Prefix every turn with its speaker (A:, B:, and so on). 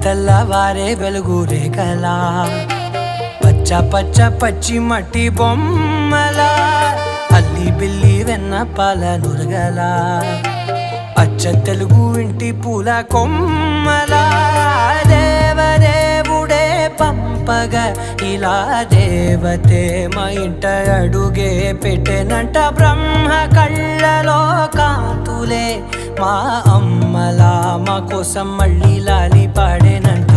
A: తెల్లవారే వెలుగు రేఖలా పచ్చ పచ్చ పచ్చి మట్టి బొమ్మలా అల్లి బిల్లి వెన్న పాల నురగలా అచ్చ తెలుగు ఇంటి పూల కొమ్మలా దేవదేవుడే పంపగా ఇలా దేవతే మా ఇంట అడుగే పెట్టెనంట బ్రహ్మ కళ్ళలో కాంతులే మా అమ్మలా మా కోసం మళ్ళీ లాలి పాడేనంట.